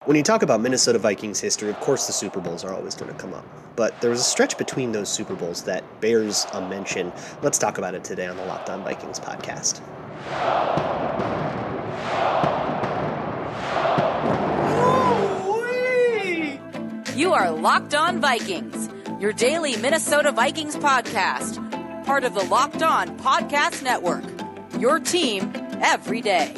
When you talk about Minnesota Vikings history, of course the Super Bowls are always going to come up. But there was a stretch between those Super Bowls that bears a mention. Let's talk about it today on the Locked On Vikings podcast. You are Locked On Vikings, your daily Minnesota Vikings podcast, part of the Locked On Podcast Network, your team every day.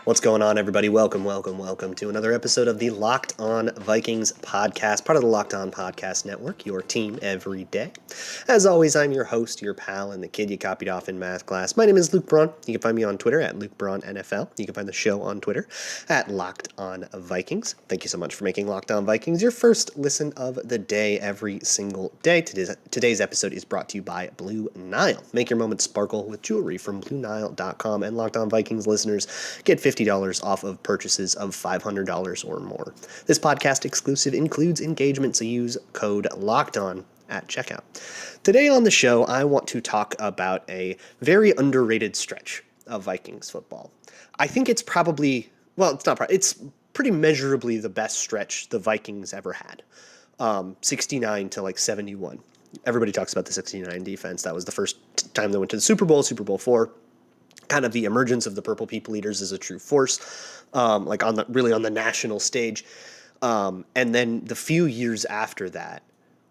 What's going on, everybody? Welcome to another episode of the Locked On Vikings podcast, part of the Locked On Podcast Network, your team every day. As always, I'm your host, your pal, and the kid you copied off in math class. My name is Luke Braun. You can find me on Twitter at Luke Braun NFL. You can find the show on Twitter at Locked On Vikings. Thank you so much for making Locked On Vikings your first listen of the day every single day. Today's episode is brought to you by Blue Nile. Make your moments sparkle with jewelry from BlueNile.com, and Locked On Vikings listeners get $50 off of purchases of $500 or more. This podcast exclusive includes engagement, so use code LOCKEDON at checkout. Today on the show, I want to talk about a very underrated stretch of Vikings football. I think it's probably, well, it's not probably, it's pretty measurably the best stretch the Vikings ever had. 69 to 71. Everybody talks about the 69 defense. That was the first time they went to the Super Bowl, Super Bowl IV. Kind of the emergence of the Purple People Eaters as a true force, on the national stage. And then the few years after that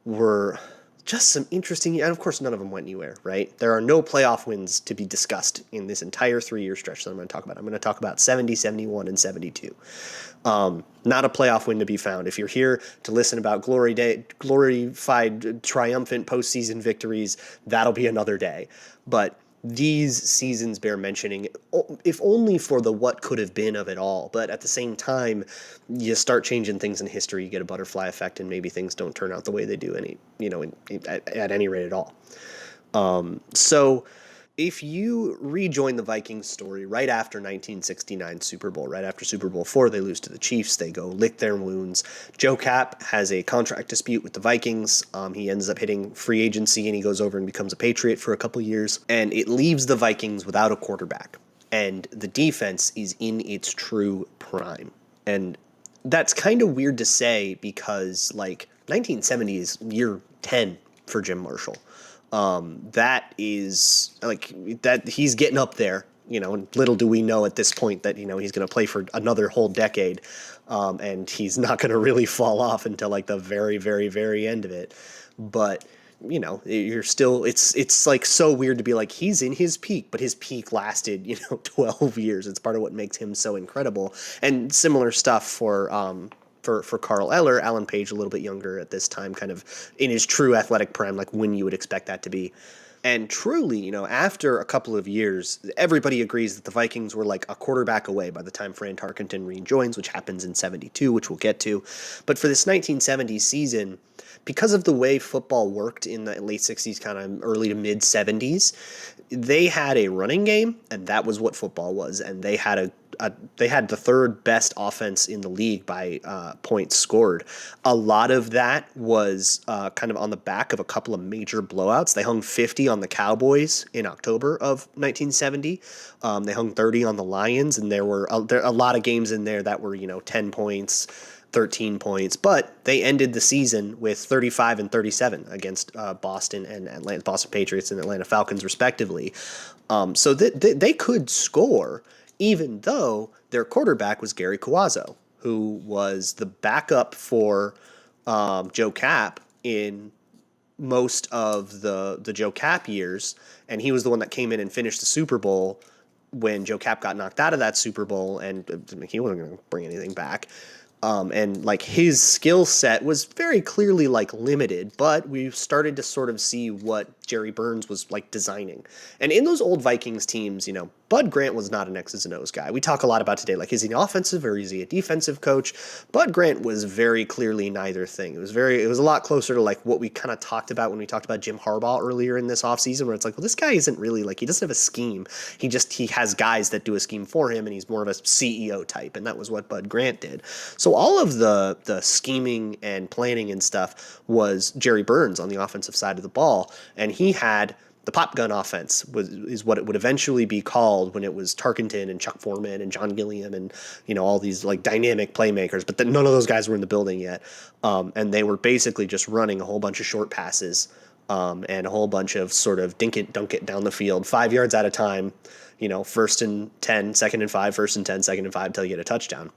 were just some interesting, and of course none of them went anywhere, right? There are no playoff wins to be discussed in this entire 3-year stretch that I'm going to talk about. I'm going to talk about 70, 71, and 72. Not a playoff win to be found. If you're here to listen about glorified, triumphant postseason victories, that'll be another day. But these seasons bear mentioning, if only for the what could have been of it all. But at the same time, you start changing things in history, you get a butterfly effect, and maybe things don't turn out the way they do at any rate at all. So if you rejoin the Vikings story right after 1969 Super Bowl, right after Super Bowl IV, they lose to the Chiefs, they go lick their wounds. Joe Cap has a contract dispute with the Vikings. He ends up hitting free agency, and he goes over and becomes a Patriot for a couple years. And it leaves the Vikings without a quarterback. And the defense is in its true prime. And that's kind of weird to say because, 1970 is year 10 for Jim Marshall. That is that he's getting up there, and little do we know at this point that, he's going to play for another whole decade. And he's not going to really fall off until the very, very, very end of it. But, you're still, it's so weird to be he's in his peak, but his peak lasted, 12 years. It's part of what makes him so incredible. And similar stuff for Carl Eller. Alan Page, a little bit younger at this time, kind of in his true athletic prime, when you would expect that to be. And truly, after a couple of years, everybody agrees that the Vikings were a quarterback away by the time Fran Tarkenton rejoins, which happens in 72, which we'll get to. But for this 1970s season, because of the way football worked in the late 60s, kind of early to mid 70s, they had a running game, and that was what football was. And they had they had the third best offense in the league by points scored. A lot of that was kind of on the back of a couple of major blowouts. They hung 50 on the Cowboys in October of 1970. They hung 30 on the Lions, and there were a lot of games in there that were 10 points, 13 points, but they ended the season with 35 and 37 against Boston Patriots and Atlanta Falcons, respectively. So they could score, even though their quarterback was Gary Cuozzo, who was the backup for Joe Cap in most of the Joe Cap years, and he was the one that came in and finished the Super Bowl when Joe Cap got knocked out of that Super Bowl, and he wasn't going to bring anything back. And his skill set was very clearly limited, but we started to sort of see what Jerry Burns was designing. And in those old Vikings teams, Bud Grant was not an X's and O's guy. We talk a lot about today, is he an offensive or is he a defensive coach? Bud Grant was very clearly neither thing. It was a lot closer to what we kind of talked about when we talked about Jim Harbaugh earlier in this offseason, where it's well, this guy isn't really he doesn't have a scheme. He has guys that do a scheme for him, and he's more of a CEO type. And that was what Bud Grant did. So all of the scheming and planning and stuff was Jerry Burns on the offensive side of the ball. And he had the pop gun offense is what it would eventually be called when it was Tarkenton and Chuck Foreman and John Gilliam and, all these like dynamic playmakers, but none of those guys were in the building yet. And they were basically just running a whole bunch of short passes and a whole bunch of sort of dink it, dunk it down the field, 5 yards at a time, first and 10, second and 5, first and 10, second and 5 until you get a touchdown.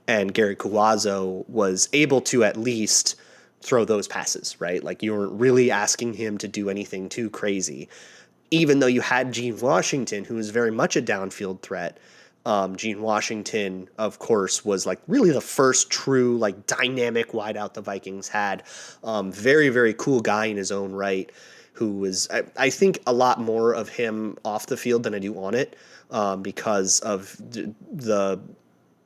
And Gary Cuozzo was able to at least throw those passes, right? Like you weren't really asking him to do anything too crazy, even though you had Gene Washington, who was very much a downfield threat. Gene Washington, of course, was like really the first true like dynamic wideout the Vikings had. Very, very cool guy in his own right, who was, I think, a lot more of him off the field than I do on it, because of the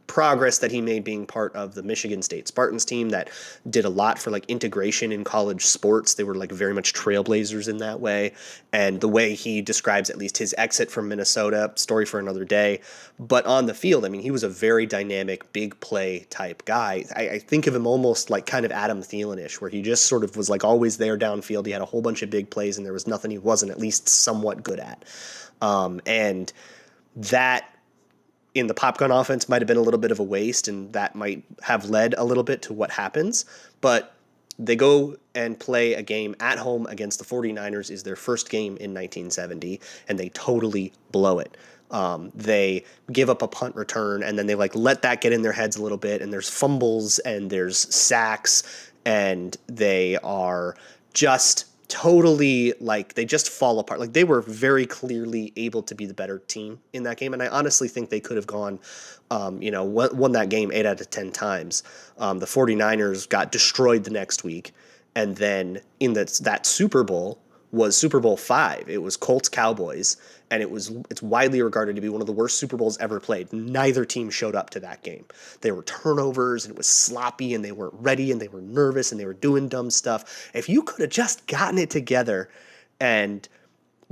progress that he made being part of the Michigan State Spartans team that did a lot for like integration in college sports. They were like very much trailblazers in that way. And the way he describes at least his exit from Minnesota, story for another day. But on the field, I mean, he was a very dynamic, big play type guy. I think of him almost like kind of Adam Thielen-ish, where he just sort of was like always there downfield. He had a whole bunch of big plays and there was nothing he wasn't at least somewhat good at. And that in the pop gun offense might have been a little bit of a waste, and that might have led a little bit to what happens. But they go and play a game at home against the 49ers, is their first game in 1970, and they totally blow it. They give up a punt return, and then they like let that get in their heads a little bit, and there's fumbles and there's sacks, and they are just totally like they just fall apart. Like they were very clearly able to be the better team in that game, and I honestly think they could have gone won that game 8 out of 10 times. The 49ers got destroyed the next week, and then in that Super Bowl was Super Bowl 5. It was Colts Cowboys, and it's widely regarded to be one of the worst Super Bowls ever played. Neither team showed up to that game. There were turnovers, and it was sloppy, and they weren't ready, and they were nervous, and they were doing dumb stuff. If you could have just gotten it together and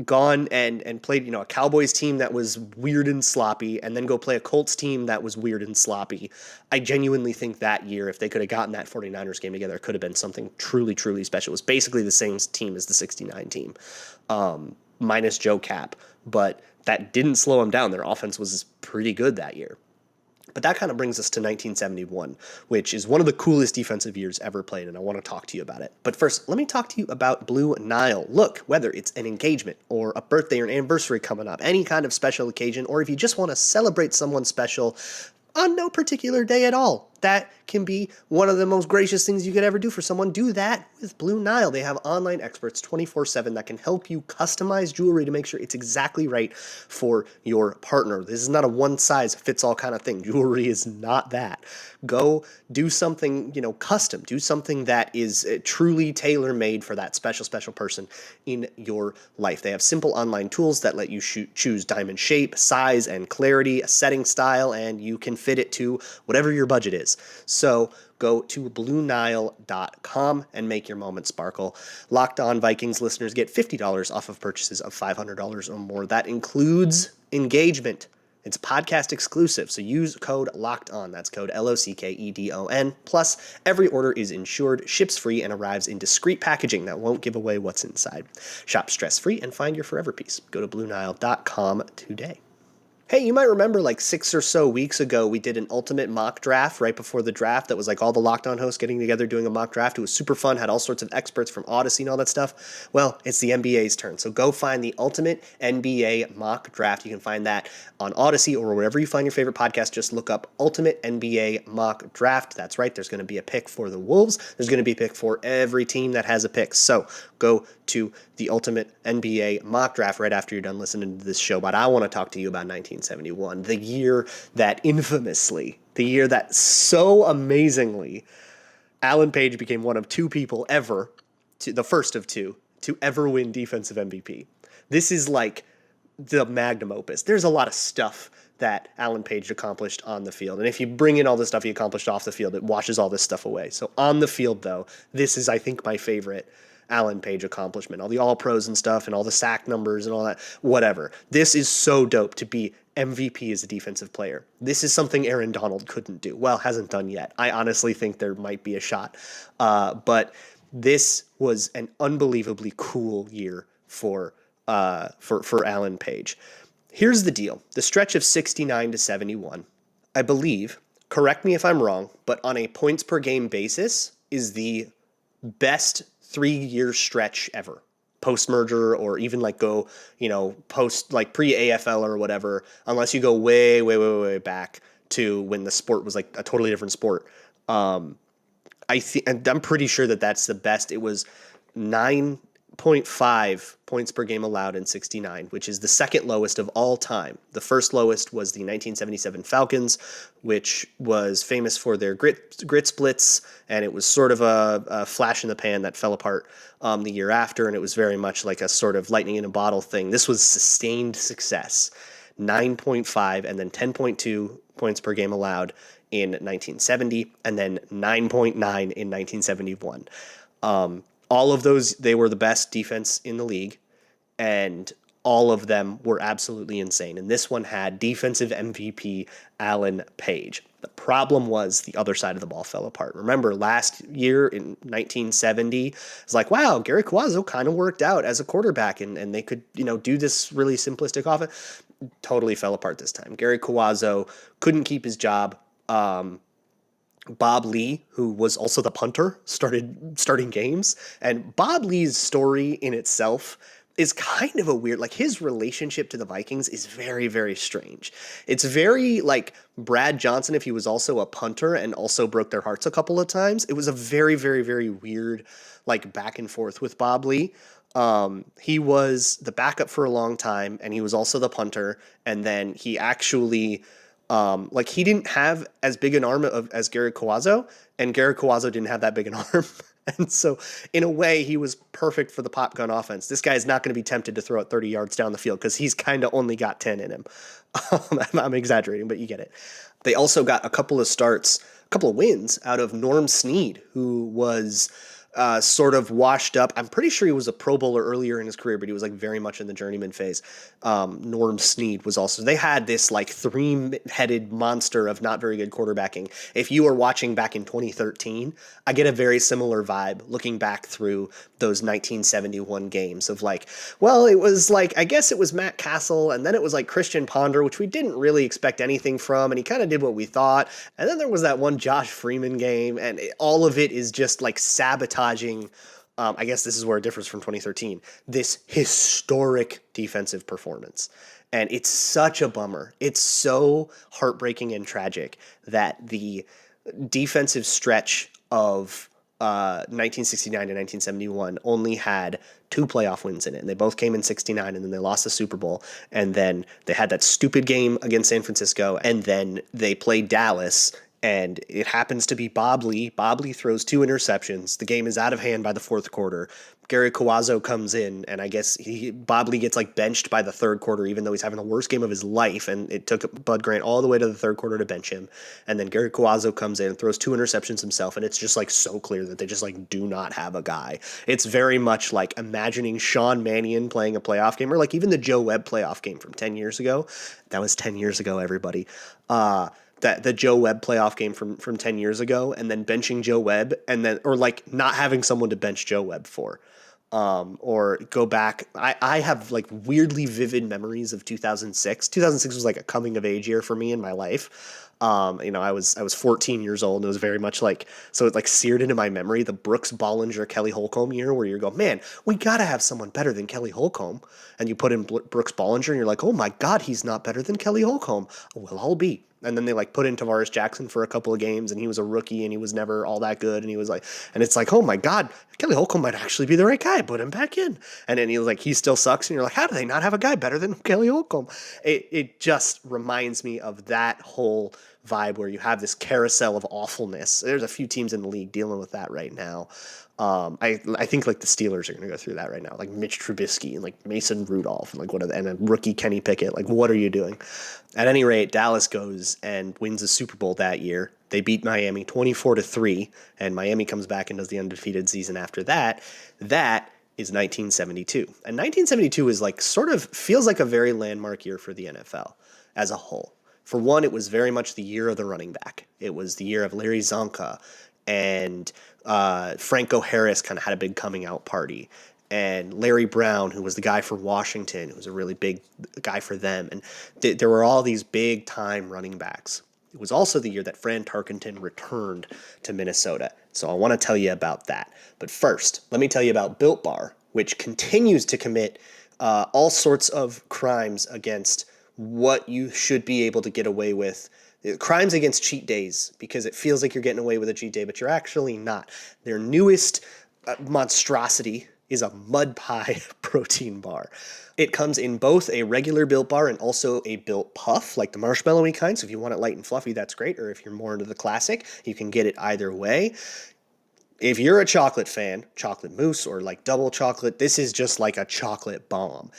gone and played, a Cowboys team that was weird and sloppy, and then go play a Colts team that was weird and sloppy, I genuinely think that year, if they could have gotten that 49ers game together, it could have been something truly, truly special. It was basically the same team as the 69 team, minus Joe Cap, but that didn't slow them down. Their offense was pretty good that year. But that kind of brings us to 1971, which is one of the coolest defensive years ever played, and I want to talk to you about it. But first, let me talk to you about Blue Nile. Look, whether it's an engagement or a birthday or an anniversary coming up, any kind of special occasion, or if you just want to celebrate someone special on no particular day at all, that can be one of the most gracious things you could ever do for someone. Do that with Blue Nile. They have online experts 24/7 that can help you customize jewelry to make sure it's exactly right for your partner. This is not a one-size-fits-all kind of thing. Jewelry is not that. Go do something, custom. Do something that is truly tailor-made for that special, special person in your life. They have simple online tools that let you choose diamond shape, size, and clarity, a setting style, and you can fit it to whatever your budget is. So go to BlueNile.com and make your moment sparkle. Locked On Vikings listeners get $50 off of purchases of $500 or more. That includes engagement. It's podcast exclusive, so use code LOCKEDON. That's code LOCKEDON. Plus, every order is insured, ships free, and arrives in discreet packaging that won't give away what's inside. Shop stress-free and find your forever piece. Go to BlueNile.com today. Hey, you might remember like 6 or so weeks ago, we did an ultimate mock draft right before the draft that was like all the Locked On hosts getting together doing a mock draft. It was super fun, had all sorts of experts from Odyssey and all that stuff. Well, it's the NBA's turn. So go find the ultimate NBA mock draft. You can find that on Odyssey or wherever you find your favorite podcast. Just look up Ultimate NBA Mock Draft. That's right. There's going to be a pick for the Wolves. There's going to be a pick for every team that has a pick. So go to the Ultimate NBA Mock Draft right after you're done listening to this show. But I want to talk to you about 1971, the year that the year that so amazingly, Alan Page became one of two people ever, the first of two, to ever win Defensive MVP. This is like the magnum opus. There's a lot of stuff that Alan Page accomplished on the field. And if you bring in all the stuff he accomplished off the field, it washes all this stuff away. So on the field, though, this is, I think, my favorite Alan Page accomplishment. All the all-pros and stuff and all the sack numbers and all that, whatever. This is so dope to be MVP as a defensive player. This is something Aaron Donald couldn't do. Well, hasn't done yet. I honestly think there might be a shot. But this was an unbelievably cool year for for Alan Page. Here's the deal. The stretch of 69 to 71, I believe, correct me if I'm wrong, but on a points per game basis is the best 3-year stretch ever. Post-merger or even like go, post like pre-AFL or whatever, unless you go way, way, way, way back to when the sport was like a totally different sport. And I'm pretty sure that that's the best. It was 9.5 points per game allowed in 69, which is the second lowest of all time. The first lowest was the 1977 Falcons, which was famous for their grit splits, and it was sort of a flash in the pan that fell apart the year after, and it was very much like a sort of lightning in a bottle thing. This was sustained success. 9.5 and then 10.2 points per game allowed in 1970, and then 9.9 in 1971. All of those, they were the best defense in the league, and all of them were absolutely insane. And this one had defensive MVP Alan Page. The problem was the other side of the ball fell apart. Remember, last year in 1970, it's like, wow, Gary Cuozzo kind of worked out as a quarterback, and they could, do this really simplistic offense. Totally fell apart this time. Gary Cuozzo couldn't keep his job. Bob Lee, who was also the punter, started starting games. And Bob Lee's story in itself is kind of a weird, like his relationship to the Vikings is very, very strange. It's very like Brad Johnson, if he was also a punter and also broke their hearts a couple of times. It was a very, very, very weird like back and forth with Bob Lee. He was the backup for a long time, and he was also the punter. And then he actually... he didn't have as big an arm as Gary Cuozzo, and Gary Cuozzo didn't have that big an arm. And so in a way, he was perfect for the pop gun offense. This guy is not going to be tempted to throw it 30 yards down the field because he's kind of only got 10 in him. I'm exaggerating, but you get it. They also got a couple of wins out of Norm Snead, who was sort of washed up. I'm pretty sure he was a Pro Bowler earlier in his career, but he was like very much in the journeyman phase. Norm Snead was also, they had this like 3-headed monster of not very good quarterbacking. If you were watching back in 2013, I get a very similar vibe looking back through those 1971 games of like, well, it was like, I guess it was Matt Castle, and then it was like Christian Ponder, which we didn't really expect anything from, and he kind of did what we thought. And then there was that one Josh Freeman game, and all of it is just like sabotaging. I guess this is where it differs from 2013, this historic defensive performance. And it's such a bummer. It's so heartbreaking and tragic that the defensive stretch of 1969 and 1971 only had 2 playoff wins in it, and they both came in 69, and then they lost the Super Bowl, and then they had that stupid game against San Francisco, and then they played Dallas, and it happens to be Bob Lee. Bob Lee throws 2 interceptions. The game is out of hand by the 4th quarter. Gary Cuozzo comes in, and I guess Bob Lee gets like benched by the 3rd quarter, even though he's having the worst game of his life, and it took Bud Grant all the way to the 3rd quarter to bench him. And then Gary Cuozzo comes in and throws 2 interceptions himself, and it's just like so clear that they just like do not have a guy. It's very much like imagining Sean Mannion playing a playoff game, or like even the Joe Webb playoff game from 10 years ago. That was 10 years ago, everybody. That the Joe Webb playoff game from 10 years ago, and then benching Joe Webb, and then, or like not having someone to bench Joe Webb for. Or go back. I have like weirdly vivid memories of 2006. 2006 was like a coming of age year for me in my life. I was 14 years old, and it was very much like, so it like seared into my memory, the Brooks Bollinger, Kelly Holcomb year, where you go, man, we got to have someone better than Kelly Holcomb. And you put in Brooks Bollinger, and you're like, oh my God, he's not better than Kelly Holcomb. Well, I'll be. And then they like put in Tavares Jackson for a couple of games, and he was a rookie, and he was never all that good. And he was like, and it's like, oh my God, Kelly Holcomb might actually be the right guy. Put him back in. And then he was like, he still sucks. And you're like, how do they not have a guy better than Kelly Holcomb? It just reminds me of that whole vibe where you have this carousel of awfulness. There's a few teams in the league dealing with that right now. I think like the Steelers are going to go through that right now, like Mitch Trubisky and like Mason Rudolph and like and a rookie Kenny Pickett. Like, what are you doing? At any rate, Dallas goes and wins the Super Bowl that year. They beat Miami 24-3, and Miami comes back and does the undefeated season after that. That is 1972, and 1972 is like sort of feels like a very landmark year for the NFL as a whole. For one, it was very much the year of the running back. It was the year of Larry Zonka, and Franco Harris kind of had a big coming out party. and Larry Brown, who was the guy for Washington, who was a really big guy for them. And there were all these big-time running backs. It was also the year that Fran Tarkenton returned to Minnesota. So I want to tell you about that. But first, let me tell you about Built Bar, which continues to commit all sorts of crimes against what you should be able to get away with. Crimes against cheat days, because it feels like you're getting away with a cheat day, but you're actually not. Their newest monstrosity is a mud pie protein bar. It comes in both a regular Built Bar and also a Built Puff, like the marshmallowy kind. So if you want it light and fluffy, that's great. Or if you're more into the classic, you can get it either way. If you're a chocolate fan, chocolate mousse or like double chocolate, this is just like a chocolate bomb,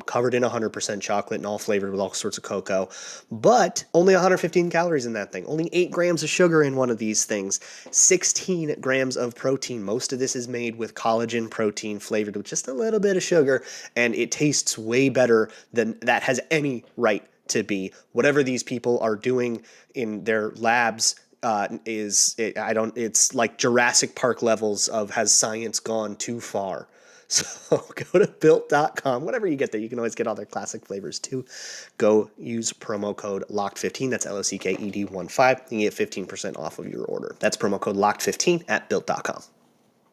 covered in 100% chocolate and all flavored with all sorts of cocoa, but only 115 calories in that thing, only 8 grams of sugar in one of these things, 16 grams of protein. Most of this is made with collagen protein flavored with just a little bit of sugar, and it tastes way better than that has any right to be. Whatever these people are doing in their labs it's like Jurassic Park levels of has science gone too far. So go to built.com, whatever you get there. You can always get all their classic flavors too. Go use promo code LOCKED15. That's LOCKED15. You can get 15% off of your order. That's promo code LOCKED15 at built.com.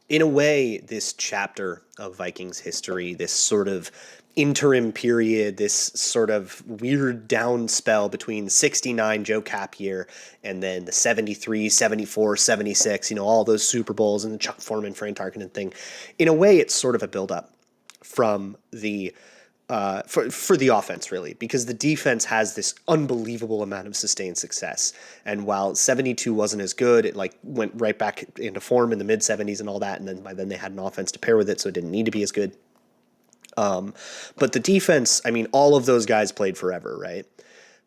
In a way, this chapter of Vikings history, this sort of interim period, this sort of weird down spell between 69 Joe Cap year and then the 73, 74, 76, all those Super Bowls and the Chuck Foreman, Fran Tarkenton thing. In a way, it's sort of a buildup from the for the offense, really, because the defense has this unbelievable amount of sustained success. And while 72 wasn't as good, it like went right back into form in the mid 70s and all that. And then by then they had an offense to pair with it, so it didn't need to be as good. But the defense, I mean, all of those guys played forever, right?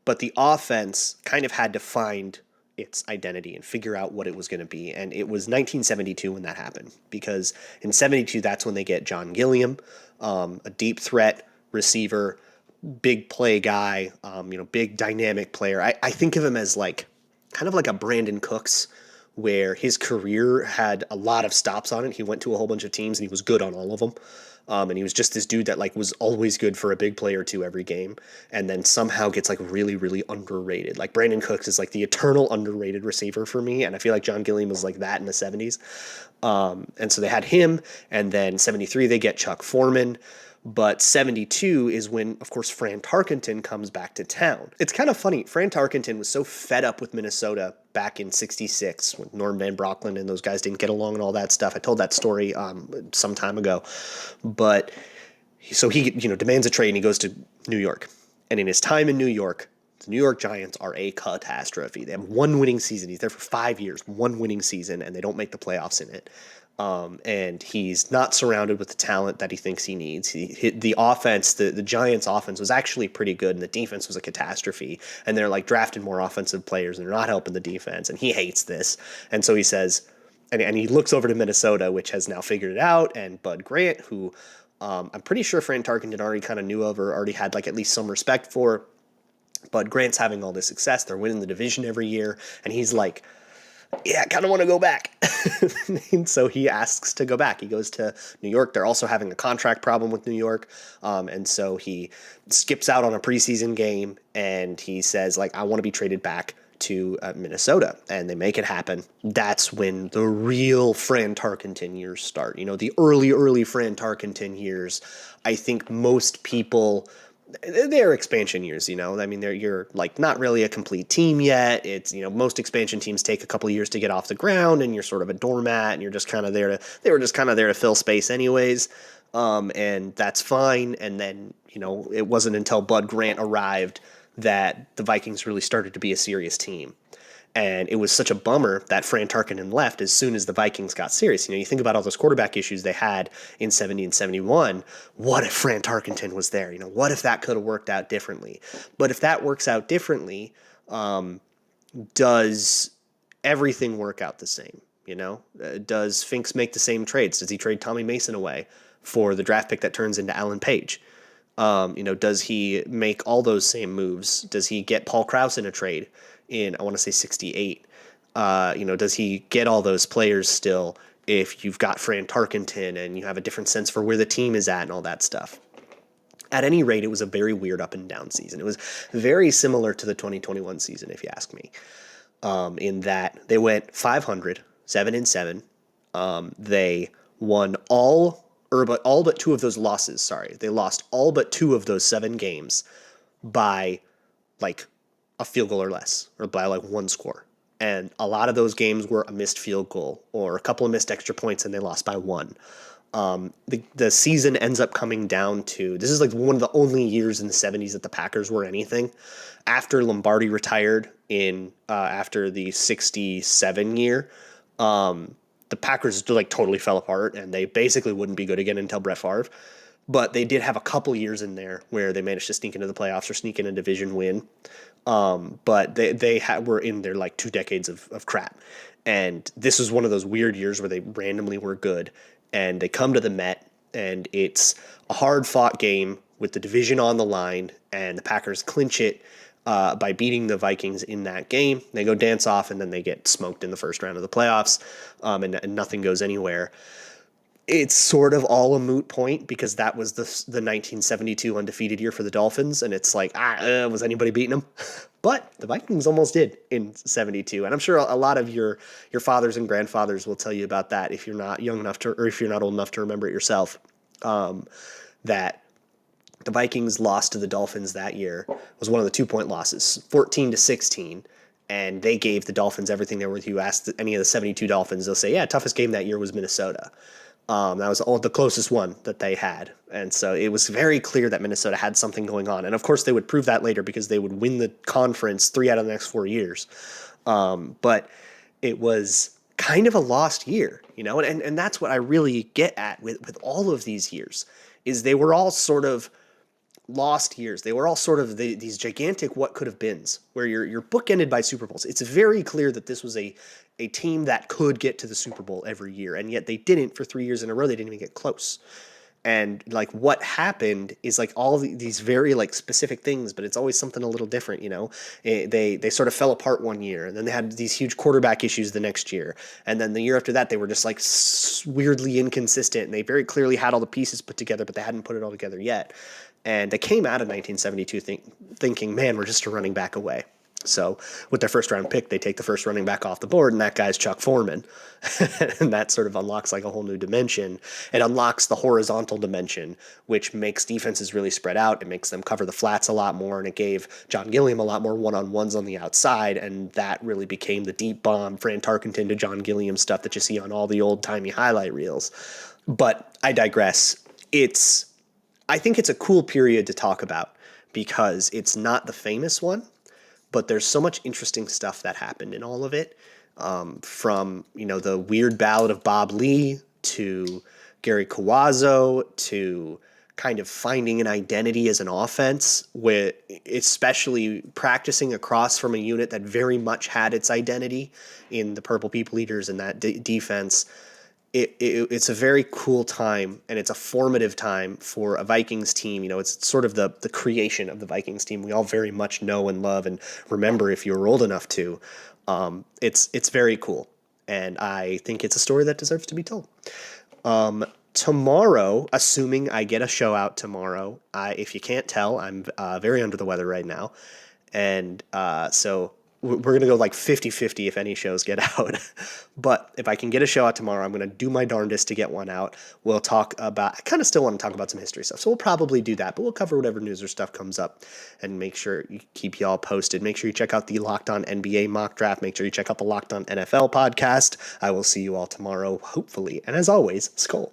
But the offense kind of had to find its identity and figure out what it was going to be. And it was 1972 when that happened, because in 72, that's when they get John Gilliam, a deep threat receiver, big play guy, big dynamic player. I think of him as like kind of like a Brandon Cooks, where his career had a lot of stops on it. He went to a whole bunch of teams and he was good on all of them. And he was just this dude that like was always good for a big play or two every game, and then somehow gets like really, really underrated. Like Brandon Cooks is like the eternal underrated receiver for me, and I feel like John Gilliam was like that in the 70s. And so they had him, and then 73 they get Chuck Foreman. But 72 is when, of course, Fran Tarkenton comes back to town. It's kind of funny. Fran Tarkenton was so fed up with Minnesota back in 66 when Norm Van Brocklin and those guys didn't get along and all that stuff. I told that story some time ago. But so he demands a trade and he goes to New York. And in his time in New York, the New York Giants are a catastrophe. They have one winning season. He's there for 5 years, one winning season, and they don't make the playoffs in it. And he's not surrounded with the talent that he thinks he needs. The offense, the Giants' offense was actually pretty good, and the defense was a catastrophe. And they're like drafting more offensive players, and they're not helping the defense. And he hates this. And so he says, and he looks over to Minnesota, which has now figured it out, and Bud Grant, who I'm pretty sure Fran Tarkenton already kind of knew of or already had like at least some respect for. Bud Grant's having all this success. They're winning the division every year, and he's like, yeah, I kind of want to go back. And so he asks to go back. He goes to New York. They're also having a contract problem with New York. And so he skips out on a preseason game and he says, like, I want to be traded back to Minnesota. And they make it happen. That's when the real Fran Tarkenton years start. The early Fran Tarkenton years. I think most people, they're expansion years, I mean, you're like not really a complete team yet. It's, most expansion teams take a couple of years to get off the ground, and you're sort of a doormat, and you're just kind of there they were just kind of there to fill space anyways. And that's fine. And then, it wasn't until Bud Grant arrived that the Vikings really started to be a serious team. And it was such a bummer that Fran Tarkenton left as soon as the Vikings got serious. You think about all those quarterback issues they had in 70 and 71. What if Fran Tarkenton was there? What if that could have worked out differently? But if that works out differently, does everything work out the same? Does Finks make the same trades? Does he trade Tommy Mason away for the draft pick that turns into Alan Page? Does he make all those same moves? Does he get Paul Krause in a trade in, I want to say 68? Does he get all those players still if you've got Fran Tarkenton and you have a different sense for where the team is at and all that stuff. At any rate, it was a very weird up and down season. It was very similar to the 2021 season, if you ask me, in that they went 500, 7-7. They won all but two of those losses. Sorry, they lost all but two of those 7 games by like a field goal or less, or by like one score. And a lot of those games were a missed field goal or a couple of missed extra points, and they lost by 1. The season ends up coming down to, this is like one of the only years in the 70s that the Packers were anything. After Lombardi retired in after the 67 year, the Packers like totally fell apart, and they basically wouldn't be good again until Brett Favre. But they did have a couple years in there where they managed to sneak into the playoffs or sneak in a division win. But they were in their like 2 decades of crap. And this was one of those weird years where they randomly were good. And they come to the Met, and it's a hard-fought game with the division on the line, and the Packers clinch it by beating the Vikings in that game. They go dance off, and then they get smoked in the first round of the playoffs, and nothing goes anywhere. It's sort of all a moot point because that was the 1972 undefeated year for the Dolphins, and it's like, was anybody beating them? But the Vikings almost did in 72, and I'm sure a lot of your fathers and grandfathers will tell you about that if you're not young enough to, or if you're not old enough to remember it yourself, that the Vikings lost to the Dolphins that year was one of the 2-point losses, 14-16. And they gave the Dolphins everything they were worth. You asked any of the 72 Dolphins, they'll say, yeah, toughest game that year was Minnesota. That was the closest one that they had. And so it was very clear that Minnesota had something going on. And of course they would prove that later because they would win the conference 3 out of the next 4 years. But it was kind of a lost year, and that's what I really get at with all of these years, is they were all sort of lost years. They were all sort of these gigantic what could have beens where you're bookended by Super Bowls. It's very clear that this was a team that could get to the Super Bowl every year, and yet they didn't for 3 years in a row. They didn't even get close. And like what happened is like all these very like specific things, but it's always something a little different, They sort of fell apart one year, and then they had these huge quarterback issues the next year, and then the year after that they were just like weirdly inconsistent, and they very clearly had all the pieces put together, but they hadn't put it all together yet. And they came out of 1972 thinking, man, we're just a running back away. So with their first round pick, they take the first running back off the board, and that guy's Chuck Foreman. And that sort of unlocks like a whole new dimension. It unlocks the horizontal dimension, which makes defenses really spread out. It makes them cover the flats a lot more, and it gave John Gilliam a lot more one-on-ones on the outside, and that really became the deep bomb, Fran Tarkenton to John Gilliam stuff that you see on all the old-timey highlight reels. But I digress. I think it's a cool period to talk about because it's not the famous one, but there's so much interesting stuff that happened in all of it, from the weird ballad of Bob Lee to Gary Cawazzo to kind of finding an identity as an offense, with especially practicing across from a unit that very much had its identity in the Purple People Eaters and that defense. It's a very cool time, and it's a formative time for a Vikings team. It's sort of the creation of the Vikings team we all very much know and love and remember if you're old enough to. It's very cool, and I think it's a story that deserves to be told. Tomorrow, assuming I get a show out tomorrow, if you can't tell, I'm very under the weather right now, and so we're going to go like 50-50 if any shows get out. But if I can get a show out tomorrow, I'm going to do my darndest to get one out. We'll talk about, I kind of still want to talk about some history stuff, so we'll probably do that, but we'll cover whatever news or stuff comes up and make sure you keep y'all posted. Make sure you check out the Locked On NBA mock draft. Make sure you check out the Locked On NFL podcast. I will see you all tomorrow, hopefully. And as always, Skol.